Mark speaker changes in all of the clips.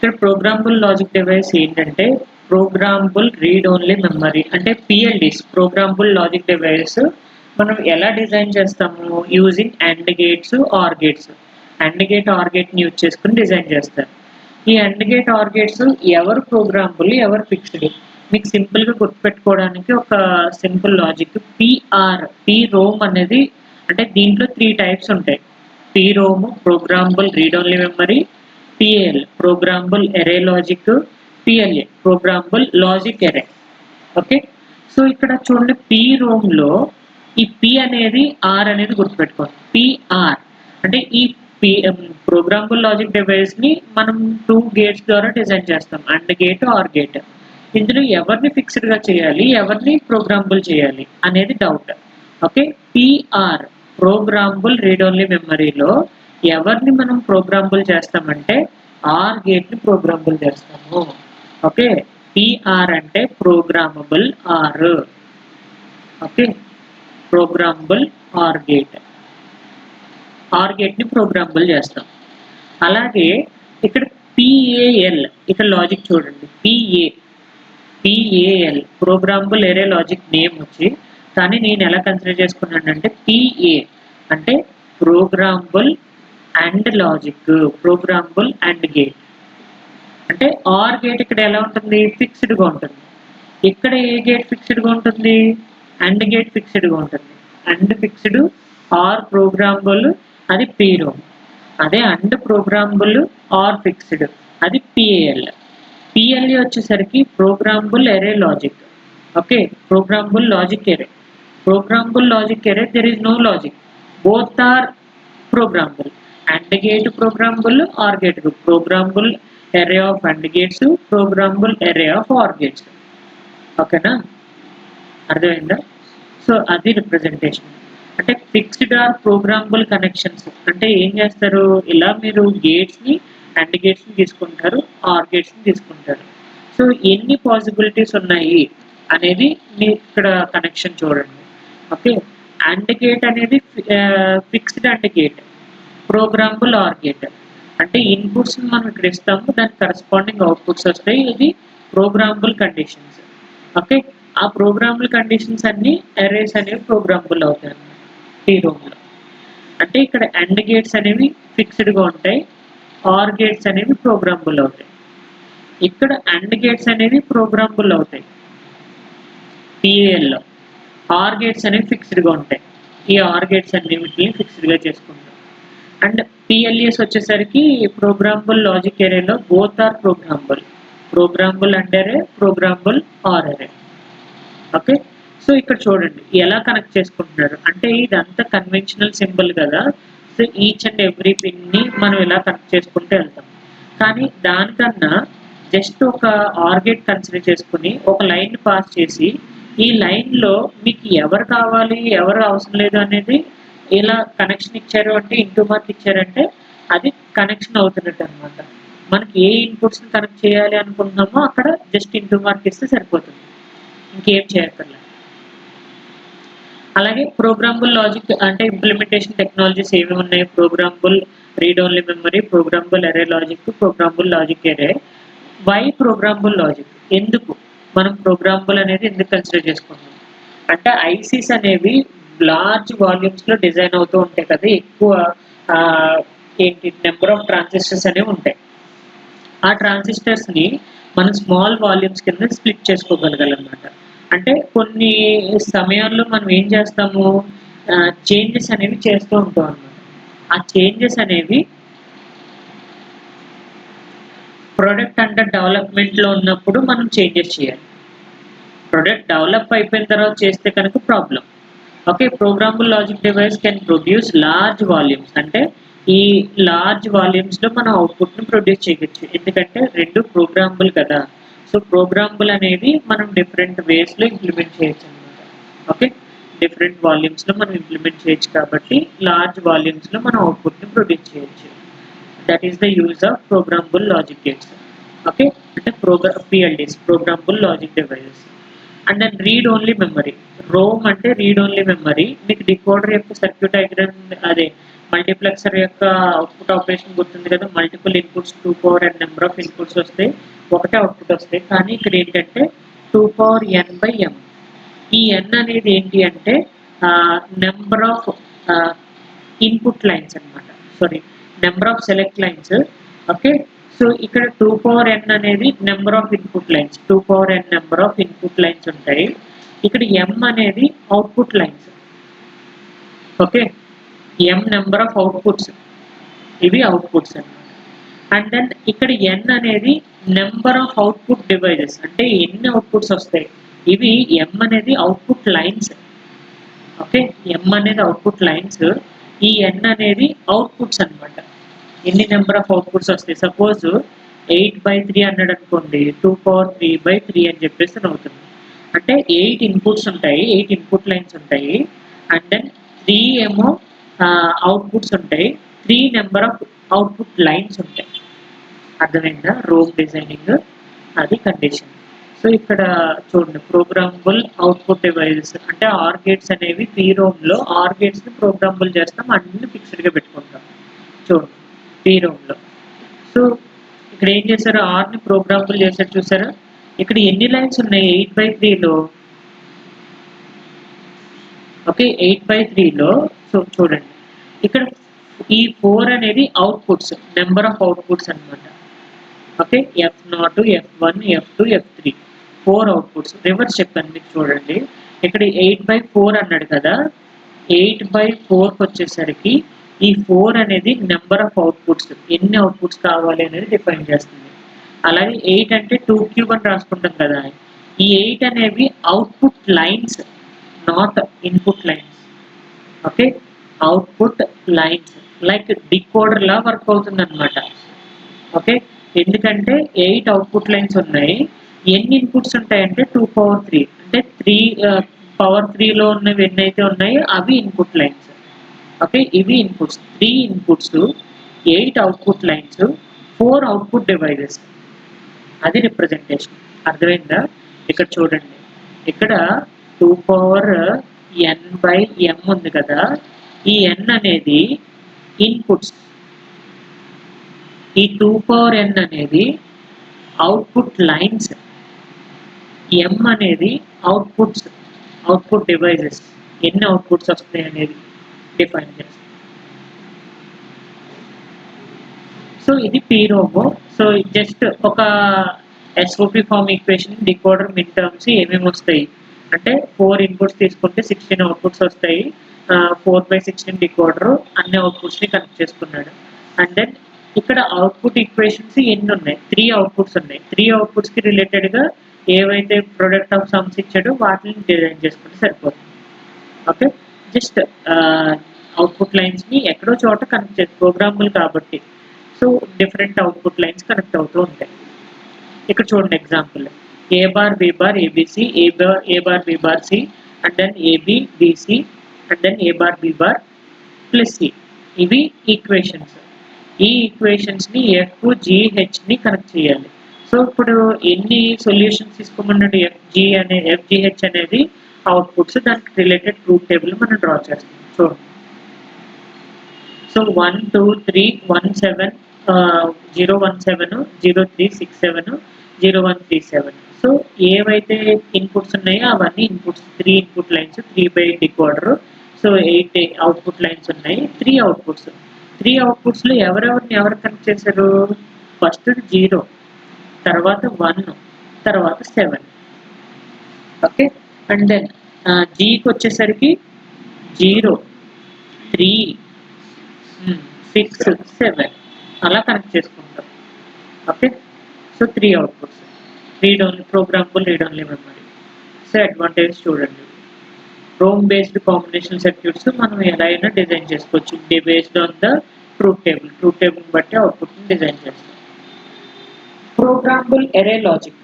Speaker 1: ఇక్కడ programmable logic device ఏంటంటే programmable read only memory అంటే పిఎల్డిస్ ప్రోగ్రామబుల్ లాజిక్ డివైస్ మనం ఎలా డిజైన్ చేస్తాము using AND gates OR gates AND gate OR గేట్ని యూజ్ చేసుకుని డిజైన్ చేస్తారు. ఈ అండ్ గేట్ ఆర్ గేట్స్ ఎవరు ప్రోగ్రామబుల్ ఎవరు ఫిక్స్డ్ మీకు సింపుల్గా గుర్తుపెట్టుకోవడానికి ఒక సింపుల్ లాజిక్ పి రోమ్ అనేది అంటే దీంట్లో 3 టైప్స్ ఉంటాయి. P ROM programmable read only memory, PL programmable array logic, PLA programmable logic array. Okay, so ఇక్కడ చూడండి పి రోమ్ లో ఈ పి అనేది ఆర్ అనేది గుర్తుపెట్టుకోండి. పిఆర్ అంటే ఈ ప్రోగ్రామబుల్ లాజిక్ డివైస్ ని మనం 2 గేట్స్ ద్వారా డిజైన్ చేస్తాం అండ్ గేట్ ఆర్ గేట్. ఇందులో ఎవరిని ఫిక్స్డ్ గా చేయాలి ఎవరిని ప్రోగ్రామబుల్ చేయాలి అనేది doubt. Okay, PR programmable read only మెమరీలో ఎవరిని మనం ప్రోగ్రామబుల్ చేస్తామంటే ఆర్ గేట్ ని ప్రోగ్రామబుల్ చేస్తాము. ఓకే, పిఆర్ అంటే programmable or. Okay, programmable are gate ని ప్రోగ్రామబుల్ చేస్తాం. అలాగే ఇక్కడ పిఏఎల్ ఇక్కడ లాజిక్ చూడండి PAL programmable array logic name వచ్చి కానీ నేను ఎలా కన్సిడర్ చేసుకున్నానంటే పిఏ అంటే programmable and logic programmable and gate అంటే ఆర్ గేట్ ఇక్కడ ఎలా ఉంటుంది ఫిక్స్డ్గా ఉంటుంది. ఇక్కడ ఏ గేట్ ఫిక్స్డ్గా ఉంటుంది అండ్ గేట్ ఫిక్స్డ్గా ఉంటుంది. అండ్ ఫిక్స్డ్ ఆర్ ప్రోగ్రామబుల్ అది పిరోమ్. అదే అండ్ ప్రోగ్రామబుల్ ఆర్ ఫిక్స్డ్ అది పిఏఎల్. పిఎల్ఏ వచ్చేసరికి programmable array logic. Okay, programmable logic array there is no logic both are programmable. And gate programmable are gate programmable array of AND gates programmable array of OR gates. ఓకేనా, అర్థమైందా? So అది representation అంటే fixed or programmable connections అంటే ఏం చేస్తారు ఇలా మీరు gates ని AND గేట్స్ ని తీసుకుంటారు ఆర్ గేట్స్ ని తీసుకుంటారు. సో ఎన్ని పాసిబిలిటీస్ ఉన్నాయి అనేది మీరు ఇక్కడ కనెక్షన్ చూడండి. ఓకే, AND గేట్ అనేది fixed AND gate programmable are gate అంటే ఇన్పుట్స్ మనం ఇక్కడ ఇస్తాము దానికి కరెస్పాండింగ్ అవుట్పుట్స్ వస్తాయి. ఇది ప్రోగ్రామబుల్ కండిషన్స్. ఓకే, ఆ ప్రోగ్రామబుల్ కండిషన్స్ అన్ని అరేస్ అనేవి ప్రోగ్రామబుల్ అవుతాయి అన్నమాట టీ రోమ్లో. అంటే ఇక్కడ అండ్ గేట్స్ అనేవి ఫిక్స్డ్గా ఉంటాయి ఆర్ గేట్స్ అనేవి ప్రోగ్రామబుల్ అవుతాయి. ఇక్కడ అండ్ గేట్స్ అనేవి ప్రోగ్రామబుల్ అవుతాయి పిఏఎల్లో. ఆర్ గేట్స్ అనేవి ఫిక్స్డ్గా ఉంటాయి. ఈ ఆర్ గేట్స్ అన్నిటిని ఫిక్స్డ్గా చేసుకుంటాం. అండ్ పిఎల్ఏస్ వచ్చేసరికి ప్రోగ్రామబుల్ లాజిక్ ఎరేలో both are programmable AND array programmable OR array. Okay, so ఇక్కడ చూడండి ఎలా కనెక్ట్ చేసుకుంటున్నారు అంటే ఇదంతా కన్వెన్షనల్ సింబల్ కదా. So each and every pin ని మనం ఇలా కనెక్ట్ చేసుకుంటూ వెళ్తాం. కానీ దానికన్నా జస్ట్ ఒక ఆర్ గేట్ కన్సిడర్ చేసుకుని ఒక లైన్ పాస్ చేసి ఈ లైన్లో మీకు ఎవరు కావాలి ఎవరు అవసరం లేదు అనేది ఇలా కనెక్షన్ ఇచ్చారు అంటే ఇంటూ మార్క్ ఇచ్చారంటే అది కనెక్షన్ అవుతున్నట్టు అనమాట. మనకి ఏ ఇన్పుట్స్ ని కనెక్ట్ చేయాలి అనుకుంటున్నామో అక్కడ జస్ట్ ఇంటూ మార్క్ ఇస్తే సరిపోతుంది, ఇంకేం చేయక్కర్లేదు. అలాగే ప్రోగ్రామబుల్ లాజిక్ అంటే ఇంప్లిమెంటేషన్ టెక్నాలజీస్ ఏమి ఉన్నాయి programmable read only memory programmable array logic programmable logic array. Why programmable logic ఎందుకు మనం ప్రోగ్రామబుల్ అనేది ఎందుకు కన్సిడర్ చేసుకుంటాం అంటే ఐసీస్ అనేవి లార్జ్ వాల్యూమ్స్ లో డిజైన్ అవుతూ ఉంటాయి కదా. ఎక్కువ ఏంటి నెంబర్ ఆఫ్ ట్రాన్సిస్టర్స్ అనేవి ఉంటాయి. ఆ ట్రాన్సిస్టర్స్ ని మనం స్మాల్ వాల్యూమ్స్ కింద స్ప్లిట్ చేసుకోగలగాలన్నమాట. అంటే కొన్ని సమయాల్లో మనం ఏం చేస్తాము చేంజెస్ అనేవి చేస్తూ ఉంటాం అన్నమాట. ఆ చేంజెస్ అనేవి ప్రొడక్ట్ అండర్ డెవలప్మెంట్ లో ఉన్నప్పుడు మనం చేంజెస్ చేయాలి. ప్రొడక్ట్ డెవలప్ అయిపోయిన తర్వాత చేస్తే కనుక problem. Okay, programmable logic device can produce large volumes అంటే ఈ లార్జ్ వాల్యూమ్స్ లో మనం అవుట్పుట్ ని ప్రొడ్యూస్ చేయవచ్చు ఎందుకంటే రెండు ప్రోగ్రామబుల్ కదా. సో ప్రోగ్రామబుల్ అనేది మనం డిఫరెంట్ వేస్ లో ఇంప్లిమెంట్ చేయొచ్చు అనమాట. ఓకే, డిఫరెంట్ వాల్యూమ్స్ లో మనం ఇంప్లిమెంట్ చేయొచ్చు కాబట్టి లార్జ్ వాల్యూమ్స్ లో మనం అవుట్పుట్ ని ప్రొడ్యూస్ చేయొచ్చు. That is the use of programmable logic gates. Okay, అంటే PLDs programmable logic devices. And then read only memory ROM అంటే రీడ్ ఓన్లీ మెమరీ. మీకు డికోడర్ యొక్క సర్క్యూట్ డయాగ్రామ్ అదే మల్టీప్లెక్సర్ యొక్క అవుట్పుట్ ఆపరేషన్ గుర్తుంది కదా, multiple inputs 2 power n number of inputs వస్తాయి, ఒకటే అవుట్పుట్ వస్తాయి. కానీ ఇక్కడ ఏంటంటే 2 పవర్ n బై m. ఈ n అనేది ఏంటి అంటే నెంబర్ ఆఫ్ ఇన్పుట్ లైన్స్ అన్నమాట, sorry number of select lines. Okay, so ఇక్కడ 2 పవర్ n అనేది number of input lines, 2 power n number of input lines ఉంటాయి. ఇక్కడ m అనేది output lines. Okay, m number of outputs, ఇవి outputs అన్నమాట. And then ఇక్కడ n అనేది number of output devices, అంటే ఎన్ని అవుట్పుట్స్ వస్తాయి, ఇవి m అనేది అవుట్పుట్ లైన్స్. ఓకే, m అనేది అవుట్పుట్ లైన్స్, ఈ n అనేది అవుట్పుట్స్ అన్నమాట. ఎన్ని నెంబర్ ఆఫ్ అవుట్పుట్స్ వస్తాయి, సపోజ్ 8/3 అన్నాడు అనుకోండి, 2 పవర్ 3/3 అని చెప్పేసి అవుతుంది. అంటే 8 ఇన్పుట్స్ ఉంటాయి, 8 ఇన్పుట్ లైన్స్ ఉంటాయి, అండ్ దెన్ 3 ఏమో అవుట్పుట్స్ ఉంటాయి, 3 నెంబర్ ఆఫ్ అవుట్పుట్ లైన్స్ ఉంటాయి. అర్థమైందా రోమ్ డిజైనింగ్, అది కండిషన్. సో ఇక్కడ చూడండి, ప్రోగ్రామబుల్ అవుట్పుట్ డివైజెస్ అంటే ఆర్ గేట్స్ అనేవి PROM లో ఆర్ గేట్స్ ని ప్రోగ్రామబుల్ చేస్తాం, అన్ని ఫిక్స్డ్ గా పెట్టుకుంటాం. చూడండి PROM లో, సో ఇక్కడ ఏం చేశారు, ఆర్ ని ప్రోగ్రామబుల్ చేశారు చూసారా. ఇక్కడ ఎన్ని లైన్స్ ఉన్నాయి 8/3 లో. ఓకే, 8/3 లో, సో చూడండి ఇక్కడ ఈ 4 అనేది అవుట్పుట్స్, నెంబర్ ఆఫ్ అవుట్పుట్స్ అన్నమాట. Okay, F0, F1, F2, F3, 4 outputs. Reverse చెప్పాను మీకు చూడండి, ఇక్కడ 8/4 అన్నాడు కదా, 8/4కి వచ్చేసరికి ఈ 4 అనేది నెంబర్ ఆఫ్ అవుట్పుట్స్, ఎన్ని అవుట్పుట్స్ కావాలి అనేది డిఫైన్ చేస్తుంది. అలాగే 8 అంటే 2³ అని రాసుకుంటాం కదా, ఈ 8 అనేవి output lines, not input lines. Okay, output lines like decoder law work అవుతుంది అనమాట. ఓకే, ఎందుకంటే 8 అవుట్పుట్ లైన్స్ ఉన్నాయి, ఎన్ని ఇన్పుట్స్ ఉంటాయంటే 2 పవర్ 3, అంటే 3 పవర్ 3 లో ఉన్నవి ఎన్ని అయితే ఉన్నాయో అవి ఇన్పుట్ లైన్స్. ఓకే, ఇవి inputs, 3 inputs, 8 output lines, 4 output devices, అది రిప్రజెంటేషన్. అర్థమైందా. ఇక్కడ చూడండి, ఇక్కడ 2 పవర్ n బై m ఉంది కదా, ఈ n అనేది ఇన్పుట్స్, ఈ 2 పవర్ n అనేది అవుట్పుట్ లైన్స్, m అనేది అవుట్పుట్స్, అవుట్పుట్ డివైజెస్, ఎన్ని అవుట్పుట్స్ వస్తాయి అనేది డిఫైన్ చేస్తాం. సో ఇది PROM. సో జస్ట్ ఒక SOP form equation, decoder min terms ఏమేమి వస్తాయి అంటే 4 ఇన్పుట్స్ తీసుకుంటే 16 అవుట్పుట్స్ వస్తాయి, 4/16 డికోడర్ అన్ని అవుట్పుట్స్ ని కనెక్ట్ చేసుకున్నాడు. అండ్ దెన్ ఇక్కడ అవుట్పుట్ ఈక్వేషన్స్ ఎన్ని ఉన్నాయి, 3 అవుట్పుట్స్ ఉన్నాయి, 3 అవుట్పుట్స్ కి రిలేటెడ్ గా ఏవైతే ప్రొడక్ట్ ఆఫ్ సమ్స్ ఇచ్చాడో వాటిని డిజైన్ చేసుకుంటే సరిపోతుంది. ఓకే, జస్ట్ అవుట్పుట్ లైన్స్ ని ఎక్కడో చోట కనెక్ట్ చేసి ప్రోగ్రామబుల్ కాబట్టి, so different output lines connect అవుతూ ఉంటాయి. ఇక్కడ చూడండి example, A bar B bar ABC, A bar B bar C, and then AB BC, and then A bar B bar plus C. ఇవి ఈక్వేషన్స్. ఈ equations ని FGH ని connect చేయాలి. So ఇప్పుడు ఎన్ని సొల్యూషన్స్ తీసుకోమన్నాడు, FGH అనేది అవుట్పుట్స్, దానికి related truth table మనం డ్రా చేస్తాం. చూడండి, సో 1 2 3 1 7 017 0367 0137. సో ఏవైతే ఇన్పుట్స్ ఉన్నాయో అవన్నీ inputs, 3 input lines, 3 by decoder, so 8 output lines ఉన్నాయి, 3 అవుట్పుట్స్. 3 అవుట్పుట్స్ లో ఎవరు కనెక్ట్ చేశారు, ఫస్ట్ 0, తర్వాత 1, తర్వాత 7. ఓకే, అండ్ దెన్ జీకి వచ్చేసరికి 0 3 6 7 అలా కనెక్ట్ చేసుకుంటాం. Okay, so 3 outputs, read only, programmable read only memory. So advantage చూడండి, రోమ్ బేస్డ్ కాంబినేషన్ సర్క్యూట్స్ మనం ఎలా అయినా డిజైన్ చేసుకోవచ్చు, based on the truth table బట్టి అవుట్పుట్ ని డిజైన్ చేస్తాం. ప్రోగ్రామబుల్ ఎరే లాజిక్,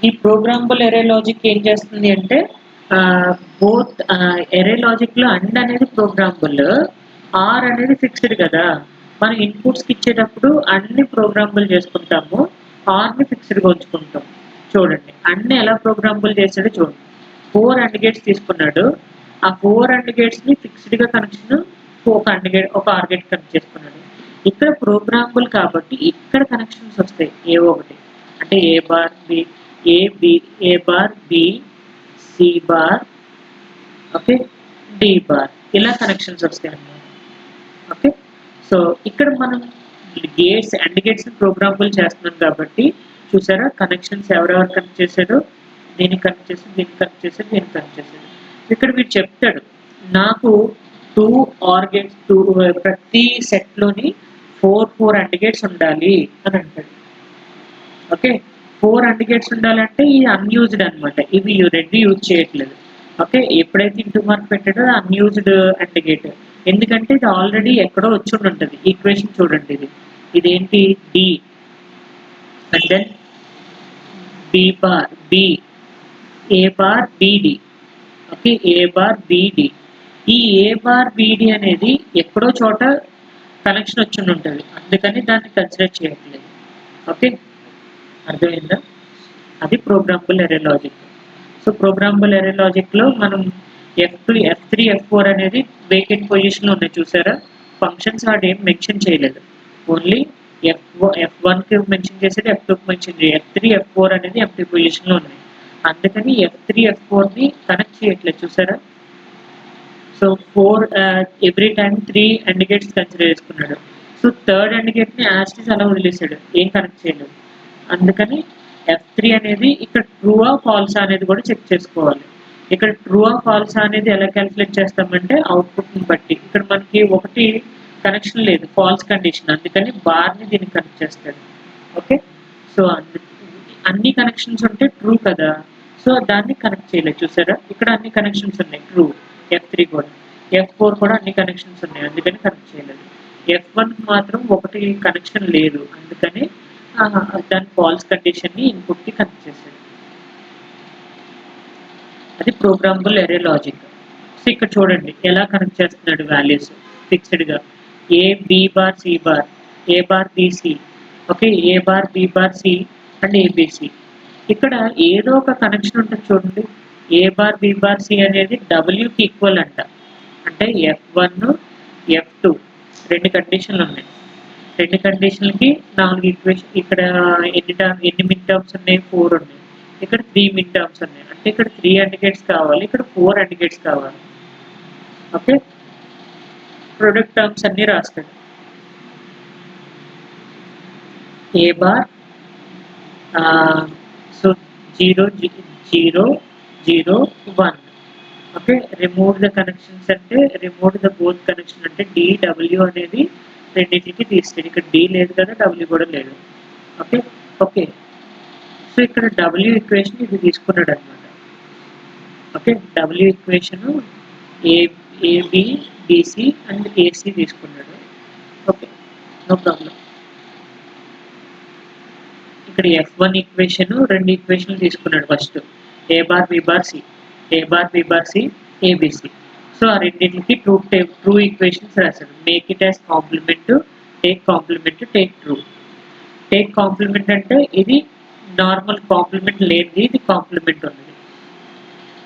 Speaker 1: ఈ ప్రోగ్రామబుల్ ఎరే లాజిక్ ఏం చేస్తుంది అంటే బోత్ ఎరే లాజిక్ లో అండ్ అనేది ప్రోగ్రామబుల్, ఆర్ అనేది ఫిక్స్డ్ కదా, మనం ఇన్పుట్స్కి ఇచ్చేటప్పుడు అన్ని ప్రోగ్రామబుల్ చేసుకుంటాము, ఆర్ని ఫిక్స్డ్గా ఉంచుకుంటాం. చూడండి అన్ని ఎలా ప్రోగ్రామబుల్ చేసాడో చూడండి, 4 AND గేట్స్ తీసుకున్నాడు, ఆ 4 AND గేట్స్ని ఫిక్స్డ్గా కనెక్షన్ ఒక AND గేట్ ఒక OR గేట్ కనెక్ట్ చేసుకున్నాడు. ఇక్కడ ప్రోగ్రామబుల్ కాబట్టి ఇక్కడ కనెక్షన్స్ వస్తాయి ఏవో ఒకటి. అంటే A bar B A bar B C bar okay D bar ఇలా కనెక్షన్స్ వస్తాయి అన్నమాట. ఓకే సో ఇక్కడ మనం గేట్స్ AND గేట్స్ ప్రోగ్రామబుల్ చేస్తున్నాం కాబట్టి చూసారా కనెక్షన్స్ ఎవరెవరు కనెక్ట్ చేశారో దీన్ని కనెక్ట్ చేసి దీన్ని కనెక్ట్ చేశారు దీన్ని కనెక్ట్ చేశారు. ఇక్కడ వీడు చెప్తాడు నాకు 2 OR గేట్స్ ప్రతి సెట్ లోని 4 AND గేట్స్ ఉండాలి అని అంటాడు. ఓకే 4 AND గేట్స్ ఉండాలంటే ఇది అన్యూజ్డ్ అనమాట. ఇవి రెండు యూజ్ చేయట్లేదు. ఓకే ఎప్పుడైతే ఇంటూ మార్క్ పెట్టాడో అన్యూజ్డ్ AND గేట్. ఎందుకంటే ఇది ఆల్రెడీ ఎక్కడో వచ్చి ఉంటుంది. ఈక్వేషన్ చూడండి ఇదేంటి D and then B bar B A bar BD. Okay A bar BD. ఈ ఏ బార్ బిడి అనేది ఎక్కడో చోట కనెక్షన్ వచ్చి ఉంటుంది. అందుకని దాన్ని కన్సిడర్ చేయట్లేదు. ఓకే అర్థమైందా? అది programmable array logic. So programmable array logic లో మనం F2 F3 F4 అనేది వేకెంట్ పొజిషన్ లో ఉన్నాయి చూసారా. ఫంక్షన్స్ వాడు ఏం మెన్షన్ చేయలేదు. ఓన్లీ F1 కి మెన్షన్ చేసేది F2 కి మెన్షన్ చేయలేదు. F3 F4 అనేది ఎంప్టీ పొజిషన్ లో ఉన్నాయి. అందుకని F3 F4 ని కనెక్ట్ చేయట్లేదు చూసారా. So 4 every time 3 AND gates consider చేసుకున్నాడు. సో థర్డ్ AND గేట్ ని యాజ్ ఇట్ ఈస్ అలా వదిలేసాడు, ఏం కనెక్ట్ చేయలేదు. అందుకని F3 అనేది ఇక్కడ ట్రూ ఆ ఫాల్స్ అనేది కూడా చెక్ చేసుకోవాలి. ఇక్కడ ట్రూ ఆ ఫాల్స్ అనేది ఎలా క్యాలిక్యులేట్ చేస్తామంటే అవుట్పుట్ ని బట్టి. ఇక్కడ మనకి ఒకటి కనెక్షన్ లేదు, ఫాల్స్ కండిషన్. అందుకని బార్ ని దీనికి కనెక్ట్ చేస్తాడు. ఓకే సో అన్ని కనెక్షన్స్ ఉంటే ట్రూ కదా, సో దాన్ని కనెక్ట్ చేయలేదు చూసారా. ఇక్కడ అన్ని కనెక్షన్స్ ఉన్నాయి ట్రూ. F3 కూడా F4 కూడా అన్ని కనెక్షన్స్ ఉన్నాయి, అందుకని కనెక్ట్ చేయలేదు. F1 మాత్రం ఒకటి కనెక్షన్ లేదు, అందుకని దాని ఫాల్స్ కండిషన్ ని ఇన్పుట్ కి కనెక్ట్ చేశాడు. అది ప్రోగ్రామబుల్ అర్రే లాజిక్. సో ఇక్కడ చూడండి ఎలా కనెక్ట్ చేస్తున్నాడు వాల్యూస్ ఫిక్స్డ్ గా. A B bar C bar A bar BC. Okay A bar B bar C and ABC. ఇక్కడ ఏదో ఒక కనెక్షన్ ఉంటుంది చూడండి. A bar B bar C అనేది W కి ఈక్వల్ అంట. అంటే F1 F2 రెండు కండిషన్లు ఉన్నాయి. రెండు కండిషన్లకి 4 ఈక్వేషన్. ఇక్కడ ఎన్ని మిడ్ టర్మ్స్ ఉన్నాయి? 4 ఉన్నాయి. ఇక్కడ 3 మిడ్ టర్మ్స్ ఉన్నాయి. అంటే ఇక్కడ 3 AND గేట్స్ కావాలి, ఇక్కడ 4 AND గేట్స్ కావాలి. ఓకే ప్రొడక్ట్ టర్మ్స్ అన్ని రాస్తాడు. A bar so 0 0 0 1. Okay remove the connections అంటే రిమూవ్ ద బోత్ కనెక్షన్ అంటే DW అనేది రెండింటికి తీస్తాడు. ఇక్కడ D లేదు కదా, W కూడా లేదు. ఓకే ఓకే సో ఇక్కడ W ఈక్వేషన్ ఇది తీసుకున్నాడు అనమాట. Okay W equation AB BC and AC తీసుకున్నాడు. Okay no problem. ఇక్కడ F1 ఈక్వేషన్ రెండు ఈక్వేషన్లు తీసుకున్నాడు. First A bar B bar C A bar B bar C ABC. So ఆ రెండింటికి ట్రూ ఈక్వేషన్స్ రాశాడు. Make it as complement, take complement, take true. Take complement అంటే ఇది నార్మల్ కాంప్లిమెంట్ లేనిది, ఇది కాంప్లిమెంట్ ఉన్నది.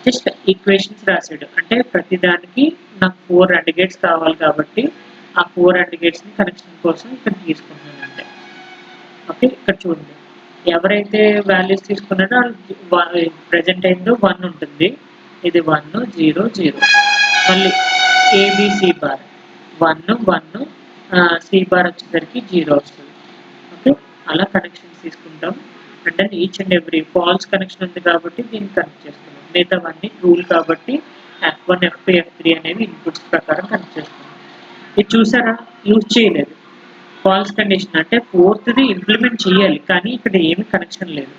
Speaker 1: జస్ట్ ఈక్వేషన్స్ రాశాడు. అంటే ప్రతిదానికి నాకు 4 AND గేట్స్ కావాలి కాబట్టి ఆ 4 AND గేట్స్ ని కనెక్షన్ కోసం ఇక్కడ తీసుకుంటున్నాను అంటే. ఓకే ఇక్కడ చూడండి ఎవరైతే వాల్యూస్ తీసుకున్నారో ప్రెసెంట్ అయిందో 1 ఉంటుంది. ఇది 1 0 0. మళ్ళీ ఏబిసి బార్ 1 1 సి బార్ వచ్చేసరికి 0 వస్తుంది. ఓకే అలా కనెక్షన్స్ తీసుకుంటాం. And then each and every false connection ఉంది కాబట్టి దీన్ని కనెక్ట్ చేస్తున్నాం. మిగతావన్నీ రూల్ కాబట్టి F1 F2 F3 అనేవి ఇన్పుట్స్ ప్రకారం కనెక్ట్ చేస్తున్నాం. ఇది చూసారా యూజ్ చేయలేదు. ఫాల్స్ కండిషన్ అంటే 4th ఇంప్లిమెంట్ చేయాలి కానీ ఇక్కడ ఏమి కనెక్షన్ లేదు.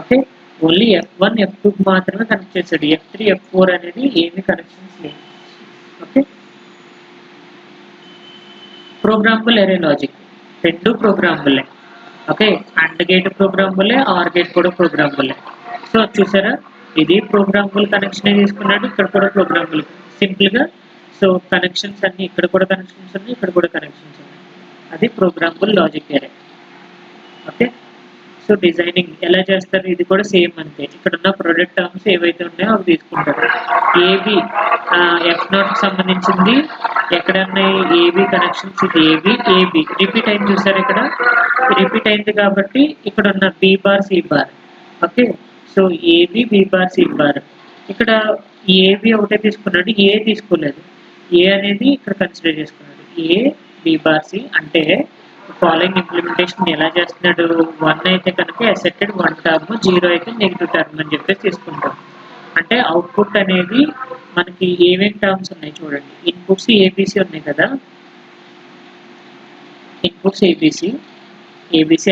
Speaker 1: ఓకే ఓన్లీ F1 F2 మాత్రమే కనెక్ట్ చేశాడు. F3 F4 అనేది ఏమి కనెక్షన్స్ లేవు. ఓకే ప్రోగ్రామబుల్ అర్రే లాజిక్ రెండు ప్రోగ్రామబులే. ఓకే AND గేట్ ప్రోగ్రామబులే, OR గేట్ కూడా ప్రోగ్రామబులే. సో చూసారా ఇది ప్రోగ్రామబుల్ కనెక్షన్ తీసుకున్నాడు, ఇక్కడ కూడా ప్రోగ్రామబుల్ సింపుల్ గా. సో కనెక్షన్స్ అన్ని ఇక్కడ కూడా కనెక్షన్స్ ఉన్నాయి, ఇక్కడ కూడా కనెక్షన్స్ ఉన్నాయి. అది programmable logic array. Okay so so designing ఎలా చేస్తారు, ఇది కూడా సేమ్ అంతే. ఇక్కడ ఉన్న ప్రొడక్ట్ టర్మ్స్ ఏవైతే ఉన్నాయో అవి తీసుకుంటారు. ఏబి F0 కి సంబంధించింది ఎక్కడన్నా ఏబి కనెక్షన్స్, ఇది ఏబి రిపీట్ అయింది చూసారు, ఇక్కడ రిపీట్ అయింది కాబట్టి ఇక్కడ ఉన్న B bar C bar. Okay, so AB B bar C bar. ఇక్కడ ఏబి ఒకటే తీసుకున్నాడు, ఏ తీసుకోలేదు. ఏ అనేది ఇక్కడ కన్సిడర్ చేసుకున్నాడు. ఏ బి బార్ సి అంటే ఫాలోయింగ్ ఇంప్లిమెంటేషన్ ఎలా చేస్తున్నాడు, 1 అయితే కనుక అసెప్టెడ్ 1 టర్మ్, 0 అయితే నెగిటివ్ టర్మ్ అని చెప్పేసి తీసుకుంటాం. అంటే అవుట్పుట్ అనేది మనకి ఏమేమి టర్మ్స్ ఉన్నాయి చూడండి. ఇన్పుట్స్ ఏబిసి ఉన్నాయి కదా, ఇన్పుట్స్ ఏబిసి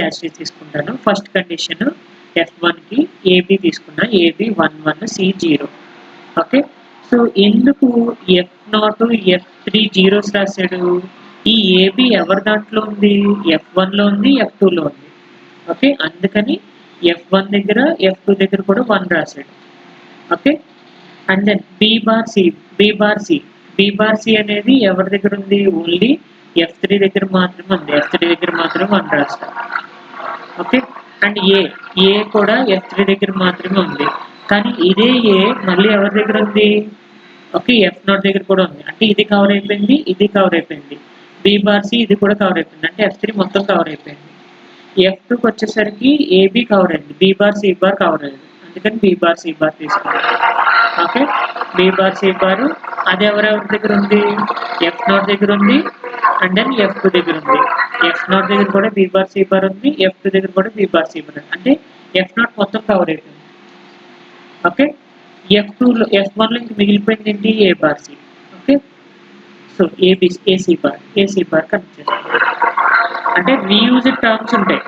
Speaker 1: యాక్చువల్లీ తీసుకుంటాను. ఫస్ట్ కండిషన్ F1 కి ఏబి తీసుకున్నా, ఏబి 1 1 సి 0. ఓకే, సో ఎందుకు F0 F3 జీరోస్ రాశాడు? ఈ ఏబి ఎవరి దాంట్లో ఉంది, F1 లో ఉంది, F2 లో ఉంది. ఓకే, అందుకని F1 దగ్గర F2 దగ్గర కూడా 1 రాశాడు. Okay, and then B bar C అనేది ఎవరి దగ్గర ఉంది, ఓన్లీ F3 దగ్గర మాత్రమే ఉంది. F3 దగ్గర మాత్రమే 1 రాస్తాడు. ఓకే, అండ్ ఏ కూడా F3 దగ్గర మాత్రమే ఉంది. కానీ ఇదే ఏ మళ్ళీ ఎవరి దగ్గర ఉంది, ఓకే F0 దగ్గర కూడా ఉంది. అంటే ఇది కవర్ అయిపోయింది, ఇది కవర్ అయిపోయింది. బి బార్ సి ఇది కూడా కవర్ అయిపోయింది, అంటే F3 మొత్తం కవర్ అయిపోయింది. F2కి వచ్చేసరికి ఏబి కవర్ అయింది, B bar C bar cover అయింది. అందుకని బి బార్ సి బార్ తీసుకున్నాం. Okay, B bar C bar అది ఎవరెవరి దగ్గర ఉంది, F0 దగ్గర ఉంది, అండ్ దెన్ F2 దగ్గర ఉంది. F0 దగ్గర కూడా బి బార్ సి బార్ ఉంది, F2 దగ్గర కూడా బి బార్ సి బార్ ఉంది. అంటే F0 మొత్తం కవర్ అయిపోయింది. ఓకే, F2లో F1లో ఇంక మిగిలిపోయింది ఏంటి, A bar C. Okay, so AC bar connect చేస్తాం. అంటే రీయూజ్డ్ టర్మ్స్ ఉంటాయి.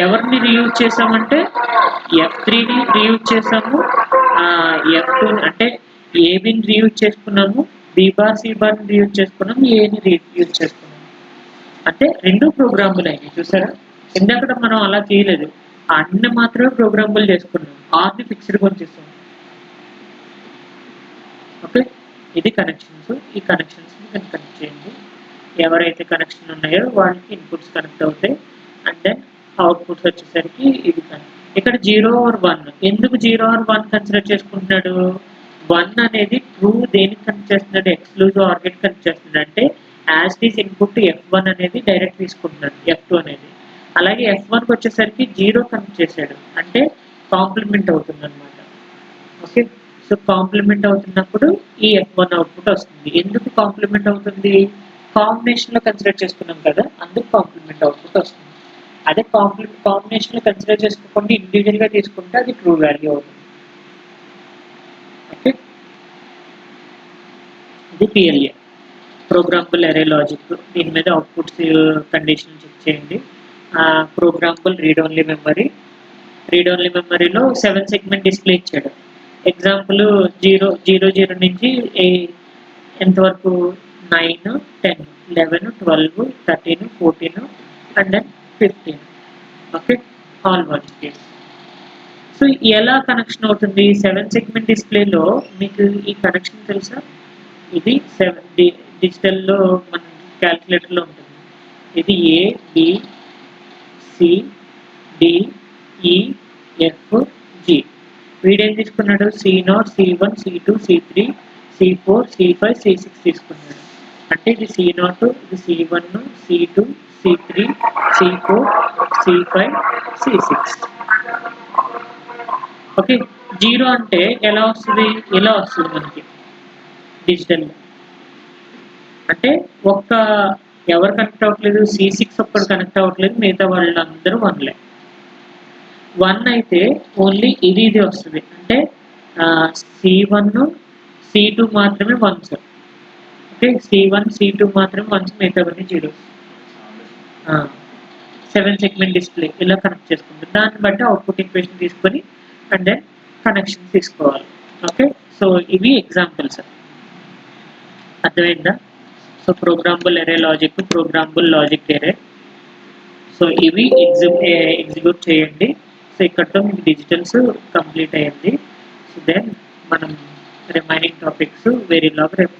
Speaker 1: ఎవరిని రీయూజ్ చేసామంటే F3ని రీయూజ్ చేసాము, F2 అంటే ఏబిని రీయూజ్ చేసుకున్నాము, బి బార్ సి బార్ని రీయూజ్ చేసుకున్నాము, ఏని రీయూజ్ చేసుకున్నాము. అంటే రెండు ప్రోగ్రాములు అయినాయి చూసారా. ఇందాక మనం అలా చేయలేదు, అన్ని మాత్రమే ప్రోగ్రాములు చేసుకున్నాం, ఆర్ని ఫిక్స్డ్ వచ్చేసాం. ఓకే, ఇది కనెక్షన్స్. ఈ కనెక్షన్స్ కనెక్ట్ చేయండి. ఎవరైతే కనెక్షన్ ఉన్నాయో వాళ్ళకి ఇన్పుట్స్ కనెక్ట్ అవుతాయి. అండ్ దెన్ అవుట్పుట్స్ వచ్చేసరికి ఇది ఇక్కడ 0 or 1. ఎందుకు 0 or 1 కన్సిడర్ చేసుకుంటున్నాడు? 1 అనేది ట్రూ దేనికి కనెక్ట్ చేస్తున్నాడు, ఎక్స్క్లూజివ్ ఆర్ గేట్ కనెక్ట్ చేస్తున్నాడు. అంటే యాజ్ ఈస్ ఇన్పుట్ F1 అనేది డైరెక్ట్ తీసుకుంటున్నాడు, F2 అనేది. అలాగే F1కి వచ్చేసరికి 0 కనెక్ట్ చేశాడు, అంటే కాంప్లిమెంట్ అవుతుంది అనమాట. ఓకే, సో కాంప్లిమెంట్ అవుతున్నప్పుడు ఈ F1 అవుట్పుట్ వస్తుంది. ఎందుకు కాంప్లిమెంట్ అవుతుంది, కాంబినేషన్ లో కన్సిడర్ చేసుకున్నాం కదా, అందుకు కాంప్లిమెంట్ అవుట్పుట్ వస్తుంది. అదే కాంబినేషన్ లో కన్సిడర్ చేసుకోకుండా ఇండివిజువల్ గా తీసుకుంటే అది ట్రూ వాల్యూ అవుతుంది. ఓకే, ఇది PLA, ప్రోగ్రామబుల్ అరే లాజిక్. దీని మీద అవుట్పుట్స్ కండిషన్ చెక్ చేయండి. ప్రోగ్రామబుల్ రీడ్ ఓన్లీ మెమరీలో 7 సెగ్మెంట్ డిస్ప్లే ఇచ్చాడు. ఎగ్జాంపుల్ 0 నుంచి ఎంతవరకు 9 10 11 12 13 14 and then 15. Okay, all one case. So ఎలా కనెక్షన్ అవుతుంది 7 సెగ్మెంట్ డిస్ప్లేలో, మీకు ఈ కనెక్షన్ తెలుసా? ఇది డిజిటల్లో మన క్యాల్కులేటర్లో ఉంటుంది. ఇది ఏ బి సి డి ఈ ఎఫ్ జి. వీడేం తీసుకున్నాడు, C0 C1 C2 C3 C4 C5 C6 తీసుకున్నాడు. అంటే ఇది C0, ఇది C1 C2 C3 C4 C5 C6. Okay, 0 అంటే ఎలా వస్తుంది, ఇలా వస్తుంది మనకి డిజిటల్. అంటే ఎవరు కనెక్ట్ అవ్వట్లేదు, C6 ఒక్కడు కనెక్ట్ అవ్వట్లేదు, మిగతా వాళ్ళందరూ 1లే. 1 అయితే ఓన్లీ ఇది వస్తుంది. అంటే C1 C2 మాత్రమే 1s. ఓకే, C1 C2 మాత్రమే 1s, మిగతావన్నీ 0s. 7 సెగ్మెంట్ డిస్ప్లే ఇలా కనెక్ట్ చేసుకుంటుంది. దాన్ని బట్టి అవుట్పుట్ ఈక్వేషన్ తీసుకొని అండ్ దెన్ కనెక్షన్ తీసుకోవాలి. ఓకే, సో ఇవి ఎగ్జాంపుల్స్. అర్థమైందా? సో ప్రోగ్రామబుల్ అరే లాజిక్, ప్రోగ్రామబుల్ లాజిక్ అరే. సో ఇవి ఎగ్జిక్యూట్ చేయండి. సో ఇక్కడతో మీకు డిజిటల్స్ కంప్లీట్ అయ్యింది. సో దెన్ మనం రిమైనింగ్ టాపిక్స్ వేరే లాగా రేపు